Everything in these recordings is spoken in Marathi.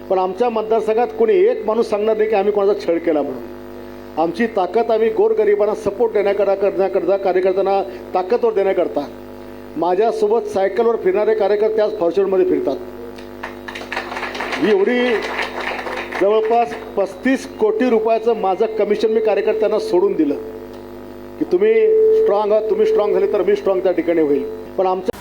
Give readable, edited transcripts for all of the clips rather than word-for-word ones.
पण आमच्या मतदारसंघात कोणी एक माणूस सांगणार नाही की आम्ही कोणाचा छळ केला म्हणून. आमची ताकद आम्ही गोरगरिबांना सपोर्ट करण्याकरता कार्यकर्त्यांना ताकदवर देण्याकरता माझ्यासोबत सायकलवर फिरणारे कार्यकर्ते आज फॉर्च्युनरमध्ये फिरतात. ही एवढी जवळपास 35 कोटी रुपयाचं माझं कमिशन मी कार्यकर्त्यांना सोडून दिलं की तुम्ही स्ट्रॉंग आहात, तुम्ही स्ट्रॉंग झाले तर मी स्ट्रॉंग त्या ठिकाणी होईल. पण आमच्या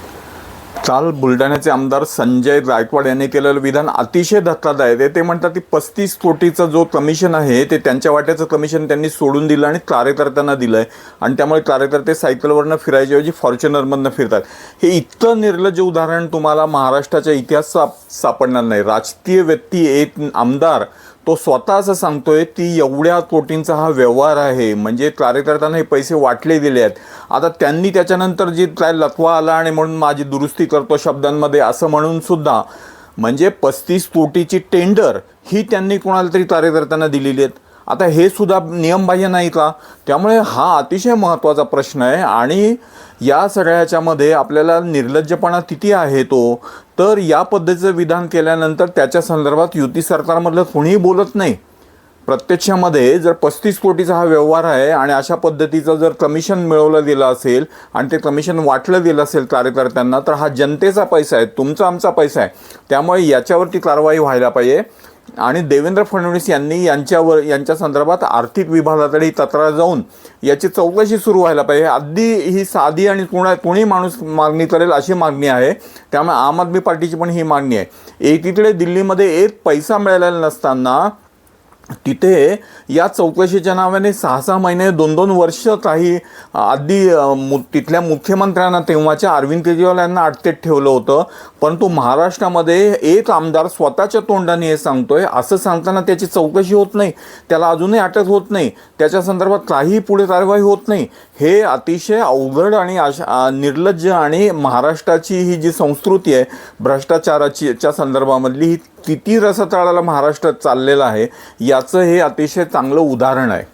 काल बुलढाण्याचे आमदार संजय गायकवाड यांनी केलेलं विधान अतिशय धक्कादायक आहे. ते म्हणतात की 35 कोटीचं जो कमिशन आहे ते त्यांच्या वाट्याचं कमिशन त्यांनी सोडून दिलं आणि कार्यकर्त्यांना दिलं आहे आणि त्यामुळे कार्यकर्ते सायकलवरनं फिरायच्याऐवजी फॉर्च्युनरमधनं फिरतात. हे इतकं निर्लज्ज उदाहरण तुम्हाला महाराष्ट्राच्या इतिहासात सापडणार नाही. राजकीय व्यक्ती एक आमदार तो स्वतः असं सांगतोय की एवढ्या कोटींचा हा व्यवहार आहे, म्हणजे कार्यकर्त्यांना हे पैसे वाटले गेले आहेत. आता त्यांनी त्याच्यानंतर जे काय लकवा आला आणि म्हणून माझी दुरुस्ती करतो शब्दांमध्ये असं म्हणून सुद्धा म्हणजे 35 कोटीची टेंडर ही त्यांनी कोणाला तरी कार्यकर्त्यांना दिलेली आहेत. आता हे सुद्धा नियमबाह्य नाही का? त्यामुळे हा अतिशय महत्त्वाचा प्रश्न आहे आणि या सगळ्याच्यामध्ये आपल्याला निर्लज्जपणा किती आहे तो, तर या पद्धतीचं विधान केल्यानंतर त्याच्या संदर्भात युती सरकारमधलं कोणीही बोलत नाही. प्रत्यक्षामध्ये जर 35 कोटीचा हा व्यवहार आहे आणि अशा पद्धतीचं जर कमिशन मिळवलं गेलं असेल आणि ते कमिशन वाटलं गेलं असेल कार्यकर्त्यांना, तर हा जनतेचा पैसा आहे, तुमचा आमचा पैसा आहे. त्यामुळे याच्यावरती कारवाई व्हायला पाहिजे आणि देवेंद्र फडणवीस यांनी यांच्या संदर्भात आर्थिक विभागाकडे तक्रार जाऊन याची चौकशी सुरू व्हायला पाहिजे. अगदी ही साधी आणि कोणी माणूस मागणी करेल अशी मागणी आहे. त्यामुळे आम आदमी पार्टीची पण ही मागणी आहे. एकीकडे दिल्लीमध्ये एक पैसा मिळालेला नसताना तिथे या चौकशीच्या नावाने 6-6 महिने 2-2 वर्ष काही अगदी तिथल्या मुख्यमंत्र्यांना तेव्हाच्या अरविंद केजरीवाल यांना अटकेत ठेवलं होतं. परंतु महाराष्ट्रामध्ये एक आमदार स्वतःच्या तोंडाने हे सांगतोय, असं सांगताना त्याची चौकशी होत नाही, त्याला अजूनही अटक होत नाही, त्याच्या संदर्भात काही पुढे कारवाई होत नाही. हे अतिशय अवघड आणि निर्लज्ज आणि महाराष्ट्राची ही जी संस्कृती आहे भ्रष्टाचाराच्या संदर्भामधली ही किती रसतळाला महाराष्ट्रात चाललेलं आहे याचं हे अतिशय चांगलं उदाहरण आहे.